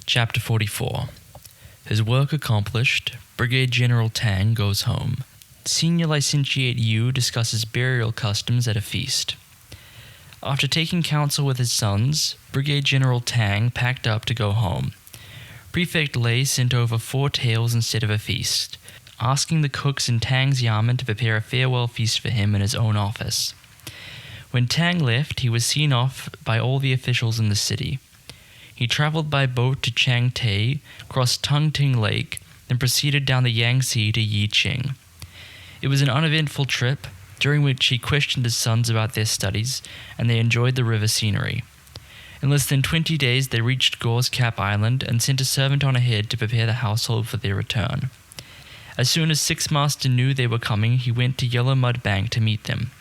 Chapter 44. His work accomplished, Brigadier General Tang goes home. Senior Licentiate Yu discusses burial customs at a feast. After taking counsel with his sons, Brigadier General Tang packed up to go home. Prefect Lei sent over 4 taels instead of a feast, asking the cooks in Tang's yamen to prepare a farewell feast for him in his own office. When Tang left, he was seen off by all the officials in the city. He traveled by boat to Changte, crossed Tungting Lake, then proceeded down the Yangtze to Yiqing. It was an uneventful trip, during which he questioned his sons about their studies, and they enjoyed the river scenery. In less than 20 days, they reached Gore's Cap Island and sent a servant on ahead to prepare the household for their return. As soon as Sixth Master knew they were coming, he went to Yellow Mud Bank to meet them,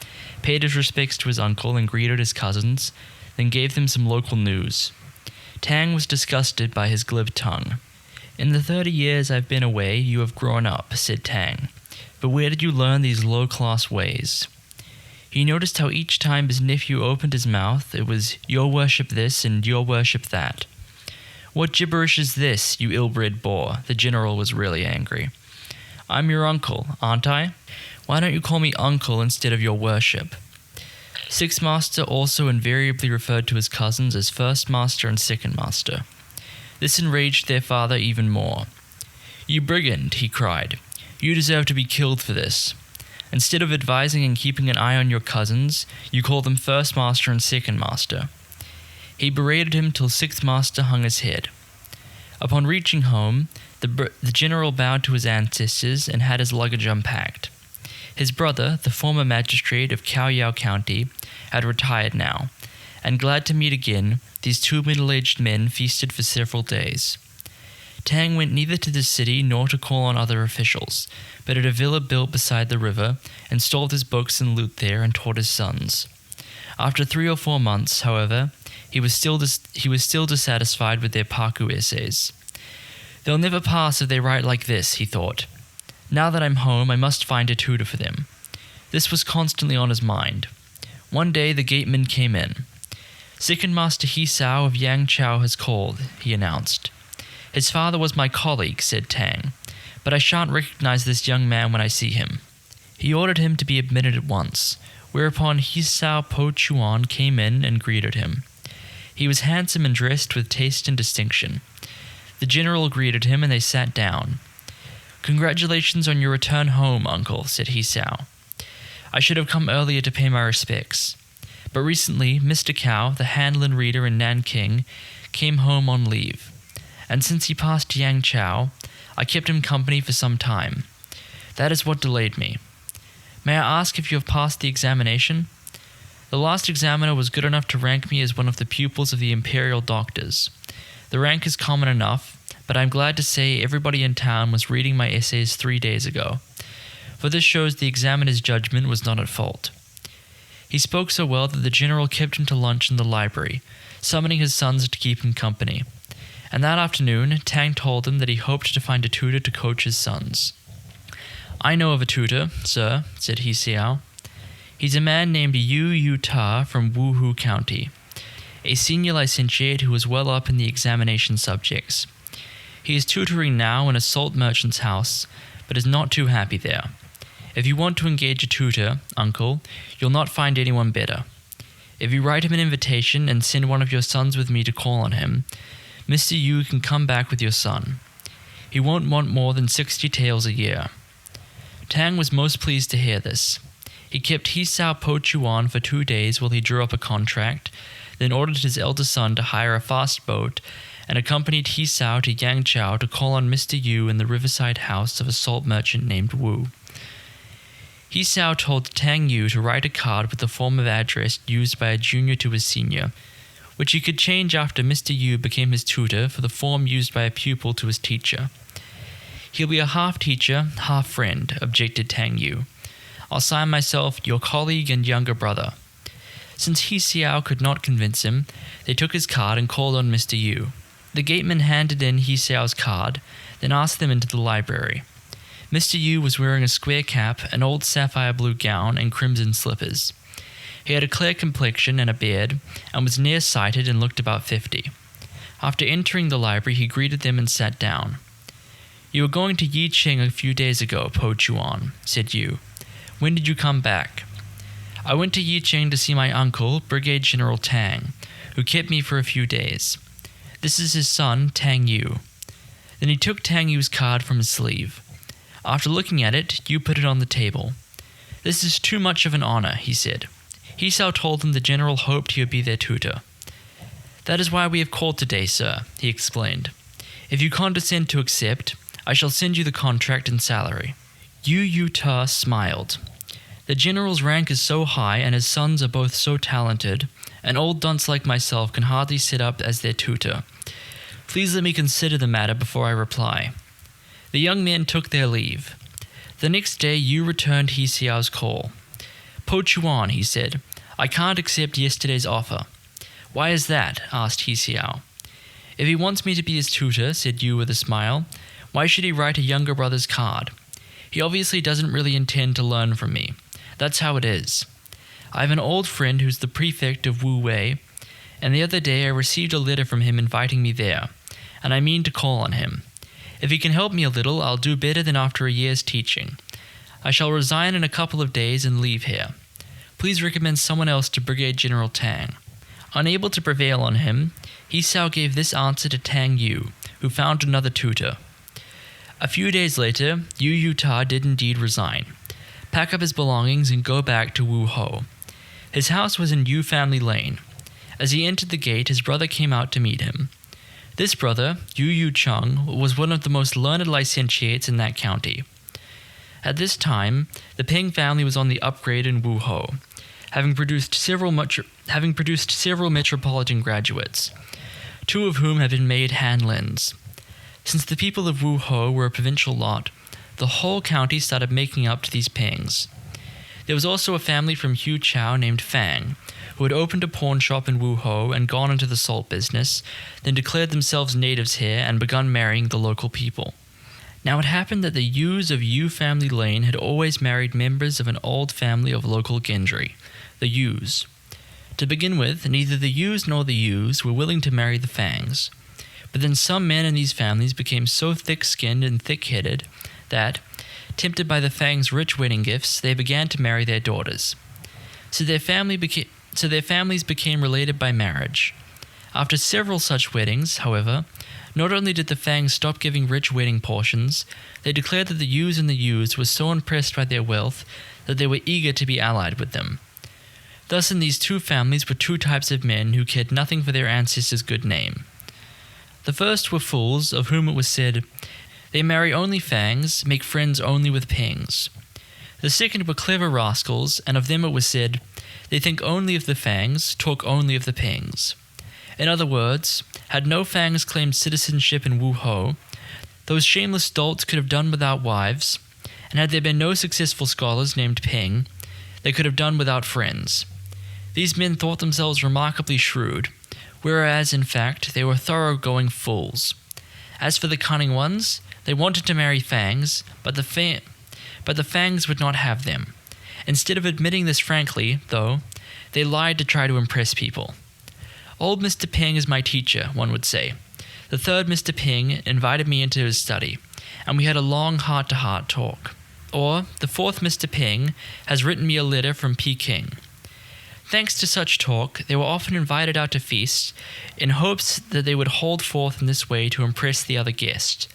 paid his respects to his uncle and greeted his cousins, then gave them some local news. Tang was disgusted by his glib tongue. "In the 30 years I've been away, you have grown up," said Tang. "But where did you learn these low-class ways?" He noticed how each time his nephew opened his mouth, it was, "Your worship this and your worship that." "What gibberish is this, you ill-bred boor?" The general was really angry. "I'm your uncle, aren't I? Why don't you call me uncle instead of your worship?" Sixth Master also invariably referred to his cousins as First Master and Second Master. This enraged their father even more. "You brigand," he cried. "You deserve to be killed for this. Instead of advising and keeping an eye on your cousins, you call them First Master and Second Master." He berated him till Sixth Master hung his head. Upon reaching home, the general bowed to his ancestors and had his luggage unpacked. His brother, the former magistrate of Caoyao County, had retired now, and glad to meet again, these 2 middle-aged men feasted for several days. Tang went neither to the city nor to call on other officials, but at a villa built beside the river, installed his books and loot there and taught his sons. After 3 or 4 months, however, he was still dissatisfied with their Paku essays. "They'll never pass if they write like this," he thought. "Now that I'm home, I must find a tutor for them." This was constantly on his mind. One day the gateman came in. "Second Master Hisao of Yangchao has called," he announced. "His father was my colleague," said Tang, "but I shan't recognize this young man when I see him." He ordered him to be admitted at once, whereupon Hisao Po Chuan came in and greeted him. He was handsome and dressed with taste and distinction. The general greeted him and they sat down. "Congratulations on your return home, uncle," said Hisao. "I should have come earlier to pay my respects. But recently, Mr. Cao, the Hanlin reader in Nanking, came home on leave. And since he passed Yangchao, I kept him company for some time. That is what delayed me. May I ask if you have passed the examination? The last examiner was good enough to rank me as one of the pupils of the imperial doctors. The rank is common enough, but I'm glad to say everybody in town was reading my essays 3 days ago. For this shows the examiner's judgment was not at fault." He spoke so well that the general kept him to lunch in the library, summoning his sons to keep him company. And that afternoon, Tang told him that he hoped to find a tutor to coach his sons. "I know of a tutor, sir," said Hisao. "He's a man named Yu Ta from Wuhu County, a senior licentiate who is well up in the examination subjects. He is tutoring now in a salt merchant's house, but is not too happy there. If you want to engage a tutor, uncle, you'll not find anyone better. If you write him an invitation and send one of your sons with me to call on him, Mr. Yu can come back with your son. He won't want more than 60 taels a year." Tang was most pleased to hear this. He kept Hisao Po Chuan for 2 days while he drew up a contract, then ordered his eldest son to hire a fast boat and accompanied Hisao to Yangchao to call on Mr. Yu in the riverside house of a salt merchant named Wu. Hisao told Tang Yu to write a card with the form of address used by a junior to his senior, which he could change after Mr. Yu became his tutor for the form used by a pupil to his teacher. "He'll be a half teacher, half friend," objected Tang Yu. "I'll sign myself your colleague and younger brother." Since Hisao could not convince him, they took his card and called on Mr. Yu. The gateman handed in Hisao's card, then asked them into the library. Mr. Yu was wearing a square cap, an old sapphire blue gown, and crimson slippers. He had a clear complexion and a beard, and was near-sighted and looked about 50. After entering the library, he greeted them and sat down. "You were going to Yicheng a few days ago, Po Chuan," said Yu. "When did you come back?" "I went to Yicheng to see my uncle, Brigade General Tang, who kept me for a few days. This is his son, Tang Yu." Then he took Tang Yu's card from his sleeve. After looking at it, Yu put it on the table. "This is too much of an honor," he said. He Xiao told them the general hoped he would be their tutor. "That is why we have called today, sir," he explained. "If you condescend to accept, I shall send you the contract and salary." Yu Ta smiled. "The general's rank is so high and his sons are both so talented, an old dunce like myself can hardly sit up as their tutor. Please let me consider the matter before I reply." The young men took their leave. The next day, Yu returned He Xiao's call. "Po Chuan," he said, "I can't accept yesterday's offer." "Why is that?" asked He Xiao. "If he wants me to be his tutor," said Yu with a smile, "why should he write a younger brother's card? He obviously doesn't really intend to learn from me. That's how it is. I have an old friend who's the prefect of Wu Wei, and the other day I received a letter from him inviting me there, and I mean to call on him. If he can help me a little, I'll do better than after a year's teaching. I shall resign in a couple of days and leave here. Please recommend someone else to Brigade General Tang." Unable to prevail on him, He Xiao gave this answer to Tang Yu, who found another tutor. A few days later, Yu Ta did indeed resign, pack up his belongings and go back to Wu Ho. His house was in Yu Family Lane. As he entered the gate, his brother came out to meet him. This brother, Yu Chung, was one of the most learned licentiates in that county. At this time, the Peng family was on the upgrade in Wu Ho, having produced several metropolitan graduates, 2 of whom have been made Han Lins. Since the people of Wu Ho were a provincial lot, the whole county started making up to these Pengs. There was also a family from Hu Chao named Fang, who had opened a pawn shop in Wu Ho and gone into the salt business, then declared themselves natives here and begun marrying the local people. Now it happened that the Yus of Yu Family Lane had always married members of an old family of local Gendry, the Yus. To begin with, neither the Yus nor the Yus were willing to marry the Fangs. But then some men in these families became so thick-skinned and thick-headed that, tempted by the Fangs' rich wedding gifts, they began to marry their daughters. So their families became related by marriage. After several such weddings, however, not only did the Fangs stop giving rich wedding portions, they declared that the Yus and the Yus were so impressed by their wealth that they were eager to be allied with them. Thus in these 2 families were 2 types of men who cared nothing for their ancestors' good name. The first were fools, of whom it was said, "They marry only Fangs, make friends only with Pengs." The second were clever rascals, and of them it was said, "They think only of the Fangs, talk only of the Pengs." In other words, had no Fangs claimed citizenship in Wu Ho, those shameless dolts could have done without wives, and had there been no successful scholars named Peng, they could have done without friends. These men thought themselves remarkably shrewd, whereas, in fact, they were thoroughgoing fools. As for the cunning ones, they wanted to marry Fangs, but the Fangs would not have them. Instead of admitting this frankly, though, they lied to try to impress people. "Old Mr. Peng is my teacher," one would say. "The third Mr. Peng invited me into his study, and we had a long heart-to-heart talk." Or, "The fourth Mr. Peng has written me a letter from Peking." Thanks to such talk, they were often invited out to feast, in hopes that they would hold forth in this way to impress the other guest.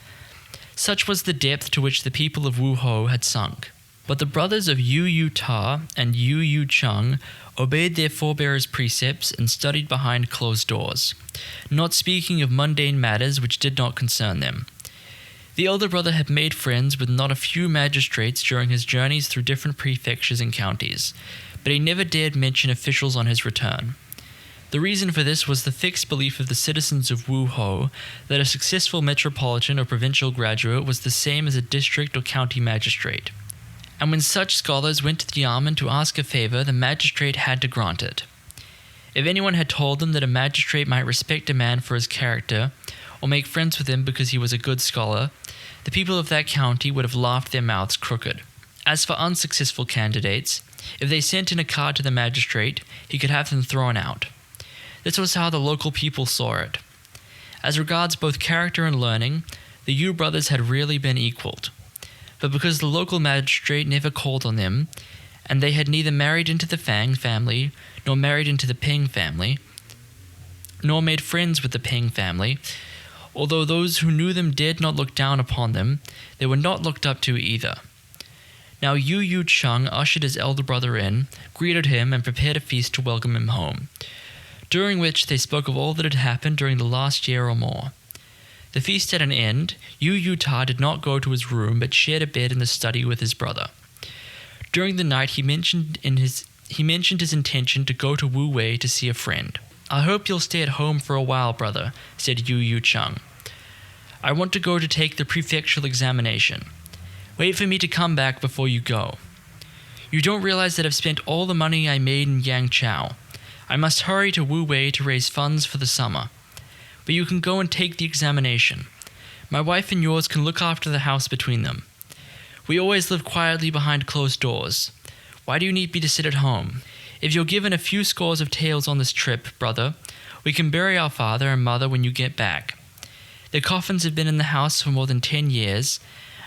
Such was the depth to which the people of Wu Ho had sunk. But the brothers of Yu Ta and Yu Chung obeyed their forebears' precepts and studied behind closed doors, not speaking of mundane matters which did not concern them. The elder brother had made friends with not a few magistrates during his journeys through different prefectures and counties, but he never dared mention officials on his return. The reason for this was the fixed belief of the citizens of Wu Ho that a successful metropolitan or provincial graduate was the same as a district or county magistrate. And when such scholars went to the Yamen to ask a favor, the magistrate had to grant it. If anyone had told them that a magistrate might respect a man for his character, or make friends with him because he was a good scholar, the people of that county would have laughed their mouths crooked. As for unsuccessful candidates, if they sent in a card to the magistrate, he could have them thrown out. This was how the local people saw it. As regards both character and learning, the Yu brothers had rarely been equalled. But because the local magistrate never called on them, and they had neither married into the Fang family, nor married into the Ping family, nor made friends with the Ping family, although those who knew them dared not look down upon them, they were not looked up to either. Now Yu Chung ushered his elder brother in, greeted him, and prepared a feast to welcome him home, during which they spoke of all that had happened during the last year or more. The feast at an end, Yu Ta did not go to his room, but shared a bed in the study with his brother. During the night, he mentioned his intention to go to Wu Wei to see a friend. "I hope you'll stay at home for a while, brother," said Yu Chung. "I want to go to take the prefectural examination. Wait for me to come back before you go. You don't realize that I've spent all the money I made in Yangchao. I must hurry to Wu Wei to raise funds for the summer. But you can go and take the examination. My wife and yours can look after the house between them. We always live quietly behind closed doors. Why do you need me to sit at home? If you're given a few scores of taels on this trip, brother, we can bury our father and mother when you get back. Their coffins have been in the house for more than 10 years,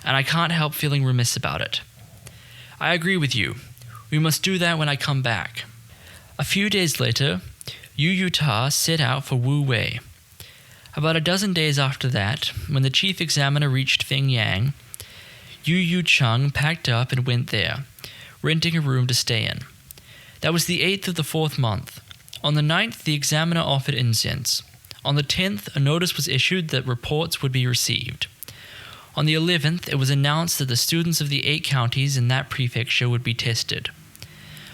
and I can't help feeling remiss about it. I agree with you. We must do that when I come back." A few days later, Yu Ta set out for Wu Wei. About a dozen days after that, when the chief examiner reached Feng Yang, Yu Chung packed up and went there, renting a room to stay in. That was the 8th of the 4th month. On the 9th, the examiner offered incense. On the 10th, a notice was issued that reports would be received. On the 11th, it was announced that the students of the 8 counties in that prefecture would be tested.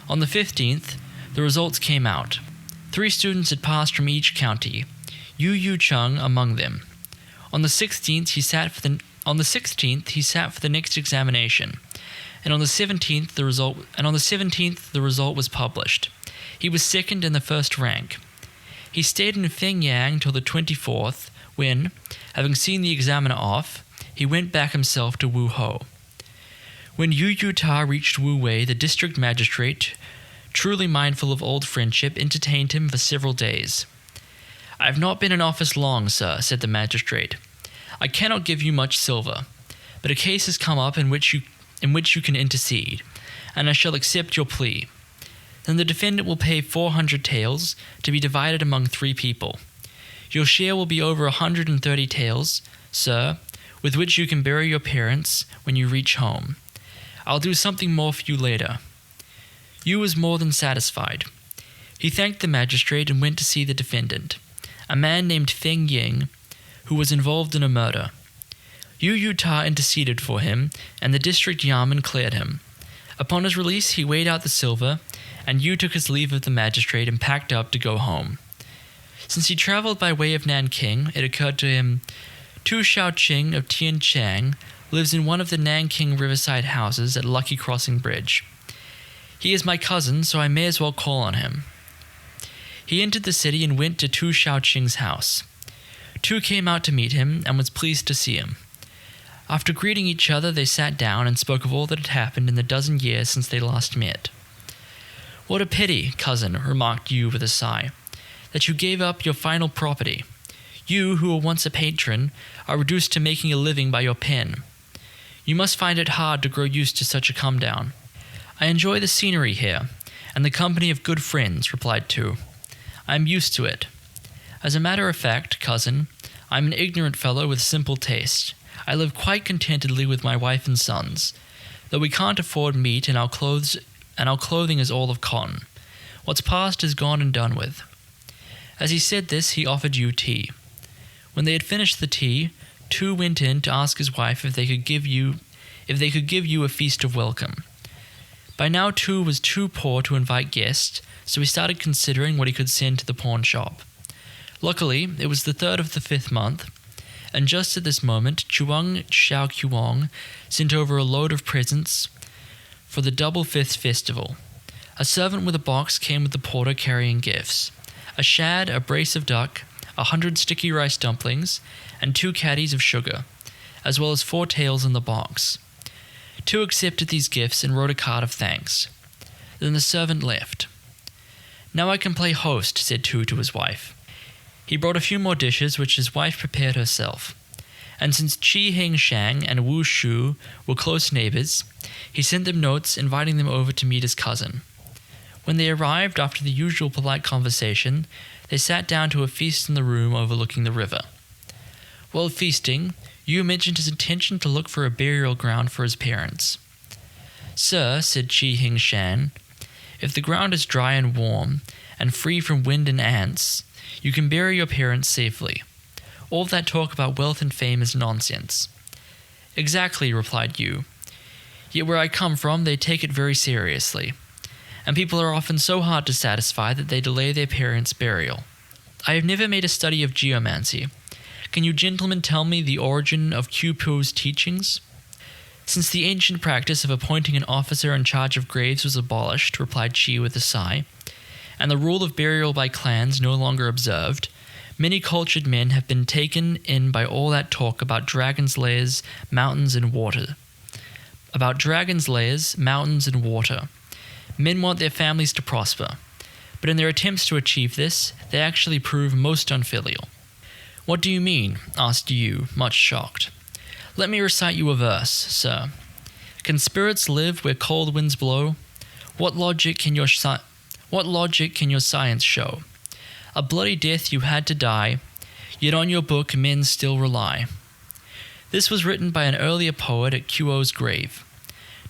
On the 15th, the results came out. 3 students had passed from each county, Yu Chung among them. On the 16th, he sat for the next examination, and on the 17th, the result was published. He was second in the first rank. He stayed in Feng Yang till the 24th, when, having seen the examiner off, he went back himself to Wu Ho. When Yu Ta reached Wu Wei, the district magistrate, truly mindful of old friendship, entertained him for several days. "I have not been in office long, sir," said the magistrate. "I cannot give you much silver, but a case has come up in which you can intercede, and I shall accept your plea. Then the defendant will pay 400 taels, to be divided among 3 people. Your share will be over 130 taels, sir, with which you can bury your parents when you reach home. I'll do something more for you later." Yu was more than satisfied. He thanked the magistrate and went to see the defendant, a man named Feng Ying, who was involved in a murder. Yu Ta interceded for him, and the district yamen cleared him. Upon his release, he weighed out the silver, and Yu took his leave of the magistrate and packed up to go home. Since he traveled by way of Nanking, it occurred to him, Tu Shaoqing of Tianchang lives in one of the Nanking riverside houses at Lucky Crossing Bridge. He is my cousin, so I may as well call on him. He entered the city and went to Tu Shaoqing's house. Tu came out to meet him and was pleased to see him. After greeting each other, they sat down and spoke of all that had happened in the dozen years since they last met. "What a pity, cousin," remarked Yu with a sigh, "that you gave up your final property. You, who were once a patron, are reduced to making a living by your pen. You must find it hard to grow used to such a come-down." "I enjoy the scenery here, and the company of good friends," replied Tu. "I am used to it. As a matter of fact, cousin, I am an ignorant fellow with simple taste. I live quite contentedly with my wife and sons, though we can't afford meat and our clothing is all of cotton. What's past is gone and done with." As he said this, he offered Yu tea. When they had finished the tea, Tu went in to ask his wife if they could give Yu a feast of welcome. By now, Tu was too poor to invite guests, so he started considering what he could send to the pawn shop. Luckily, it was the 3rd of the 5th month, and just at this moment, Chuang Xiaoqiang sent over a load of presents for the Double Fifth Festival. A servant with a box came with the porter carrying gifts: a shad, a brace of duck, 100 sticky rice dumplings, and 2 caddies of sugar, as well as 4 taels in the box. Tu accepted these gifts and wrote a card of thanks. Then the servant left. "Now I can play host," said Tu to his wife. He brought a few more dishes which his wife prepared herself. And since Qi Hing Shang and Wu Shu were close neighbors, he sent them notes inviting them over to meet his cousin. When they arrived after the usual polite conversation, they sat down to a feast in the room overlooking the river. While feasting, Yu mentioned his intention to look for a burial ground for his parents. "Sir," said Qi Hing Shan, "if the ground is dry and warm, and free from wind and ants, you can bury your parents safely. All that talk about wealth and fame is nonsense." "Exactly," replied Yu. "Yet where I come from, they take it very seriously. And people are often so hard to satisfy that they delay their parents' burial. I have never made a study of geomancy. Can you gentlemen tell me the origin of Qiupu's teachings?" "Since the ancient practice of appointing an officer in charge of graves was abolished," replied Qi with a sigh, "and the rule of burial by clans no longer observed, many cultured men have been taken in by all that talk about dragons' lairs, mountains, and water. Men want their families to prosper, but in their attempts to achieve this, they actually prove most unfilial." "What do you mean?" asked Yu, much shocked. "Let me recite you a verse, sir. Can spirits live where cold winds blow? What logic can your science show? A bloody death you had to die, yet on your book men still rely." This was written by an earlier poet at Qiu's grave.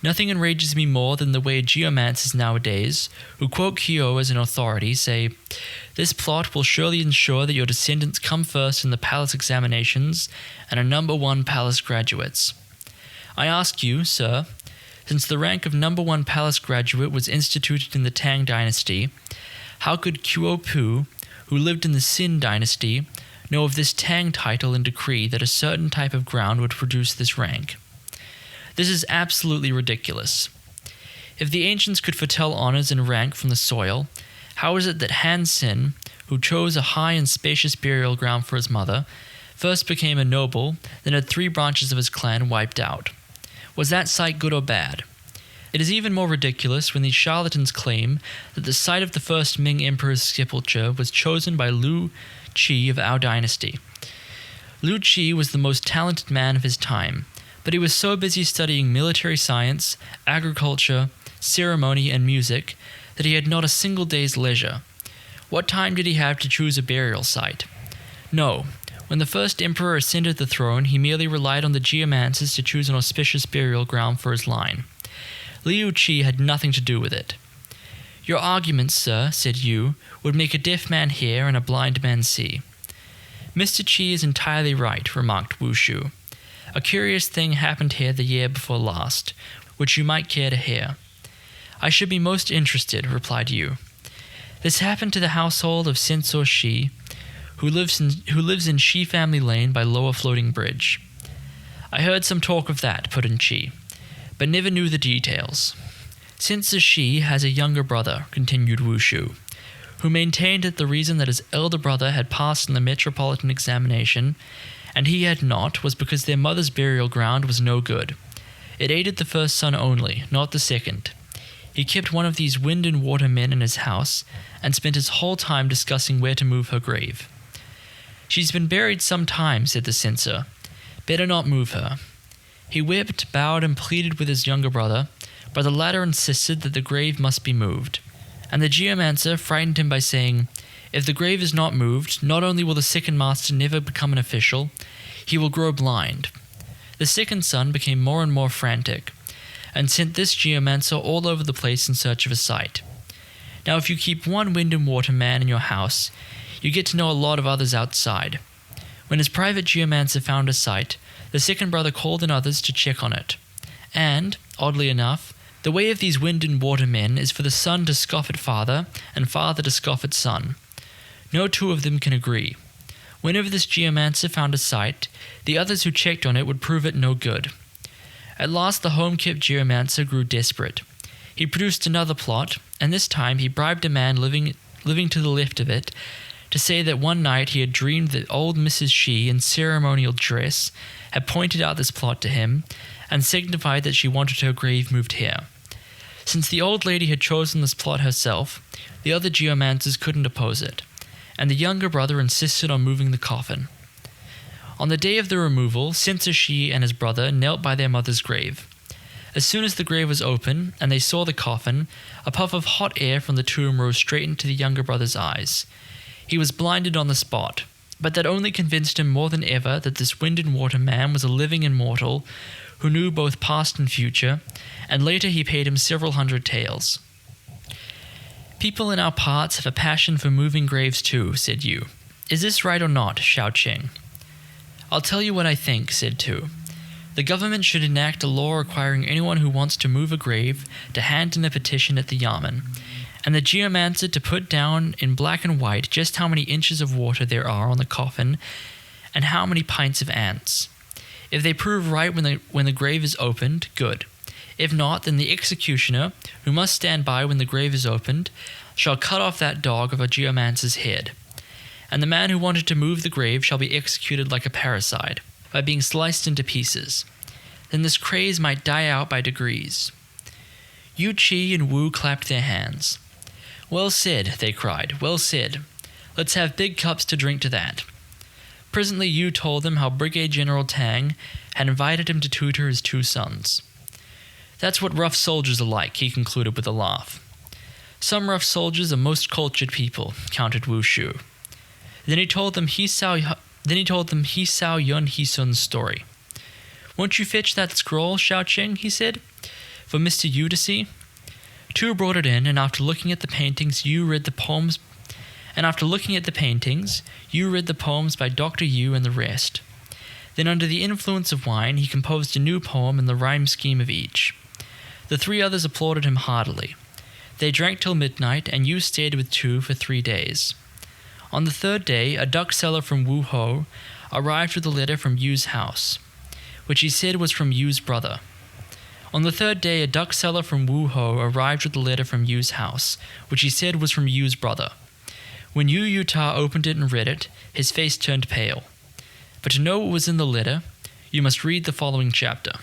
Nothing enrages me more than the way geomancers nowadays, who quote Qiu as an authority, say, "This plot will surely ensure that your descendants come first in the palace examinations and are number 1 palace graduates." I ask you, sir, since the rank of number 1 palace graduate was instituted in the Tang dynasty, how could Qiu, who lived in the Xin dynasty, know of this Tang title and decree that a certain type of ground would produce this rank? This is absolutely ridiculous. If the ancients could foretell honors and rank from the soil, how is it that Han Xin, who chose a high and spacious burial ground for his mother, first became a noble, then had 3 branches of his clan wiped out? Was that site good or bad? It is even more ridiculous when these charlatans claim that the site of the first Ming emperor's sepulchre was chosen by Liu Qi of our dynasty. Liu Qi was the most talented man of his time, but he was so busy studying military science, agriculture, ceremony, and music that he had not a single day's leisure. What time did he have to choose a burial site? No, when the first emperor ascended the throne, he merely relied on the geomancers to choose an auspicious burial ground for his line. Liu Qi had nothing to do with it. "Your arguments, sir," said Yu, "would make a deaf man hear and a blind man see." "Mr. Qi is entirely right," remarked Wu Shu. "A curious thing happened here the year before last, which you might care to hear." "I should be most interested," replied Yu. "This happened to the household of Senso Shi, who lives in Shi Family Lane by Lower Floating Bridge." "I heard some talk of that," put in Qi, "but never knew the details." "Senso Shi has a younger brother," continued Wu Shu, "who maintained that the reason that his elder brother had passed in the metropolitan examination and he had not was because their mother's burial ground was no good. It aided the first son only, not the second. He kept one of these wind and water men in his house and spent his whole time discussing where to move her grave. "She's been buried some time," said the censor. "Better not move her." He wept, bowed, and pleaded with his younger brother, but the latter insisted that the grave must be moved. And the geomancer frightened him by saying, "If the grave is not moved, not only will the second master never become an official, he will grow blind." The second son became more and more frantic, and sent this geomancer all over the place in search of a site. Now if you keep one wind and water man in your house, you get to know a lot of others outside. When his private geomancer found a site, the second brother called in others to check on it. And, oddly enough, the way of these wind and water men is for the son to scoff at father, and father to scoff at son. No 2 of them can agree. Whenever this geomancer found a site, the others who checked on it would prove it no good. At last the home-kept geomancer grew desperate. He produced another plot, and this time he bribed a man living to the left of it to say that one night he had dreamed that old Mrs. Shi in ceremonial dress had pointed out this plot to him and signified that she wanted her grave moved here. Since the old lady had chosen this plot herself, the other geomancers couldn't oppose it, and the younger brother insisted on moving the coffin. On the day of the removal, Sensor Shi and his brother knelt by their mother's grave. As soon as the grave was open and they saw the coffin, a puff of hot air from the tomb rose straight into the younger brother's eyes. He was blinded on the spot, but that only convinced him more than ever that this wind and water man was a living immortal who knew both past and future, and later he paid him several hundred taels. "People in our parts have a passion for moving graves too," said Yu. "Is this right or not, Shao Qing?" "I'll tell you what I think," said Tu. "The government should enact a law requiring anyone who wants to move a grave to hand in a petition at the Yamen, and the geomancer to put down in black and white just how many inches of water there are on the coffin and how many pints of ants. If they prove right when the grave is opened, good. If not, then the executioner, who must stand by when the grave is opened, shall cut off that dog of a geomancer's head. And the man who wanted to move the grave shall be executed like a parricide, by being sliced into pieces. Then this craze might die out by degrees." Yu Qi and Wu clapped their hands. "Well said," they cried, "well said. Let's have big cups to drink to that." Presently Yu told them how Brigadier General Tang had invited him to tutor his 2 sons. "That's what rough soldiers are like," he concluded with a laugh. "Some rough soldiers are most cultured people," countered Wu Shu. Then he told them He Sao Yun Hisun's story. "Won't you fetch that scroll, Shao Qing," he said, "for Mr. Yu to see?" Tu brought it in, and after looking at the paintings, Yu read the poems by Dr. Yu and the rest. Then, under the influence of wine, he composed a new poem in the rhyme scheme of each. The 3 others applauded him heartily. They drank till midnight, and Yu stayed with Tu for 3 days. On the 3rd day, a duck seller from Wu Ho arrived with a letter from Yu's house, which he said was from Yu's brother. On the 3rd day, a duck seller from Wu Ho arrived with a letter from Yu's house, which he said was from Yu's brother. When Yu Yuta opened it and read it, his face turned pale. But to know what was in the letter, you must read the following chapter.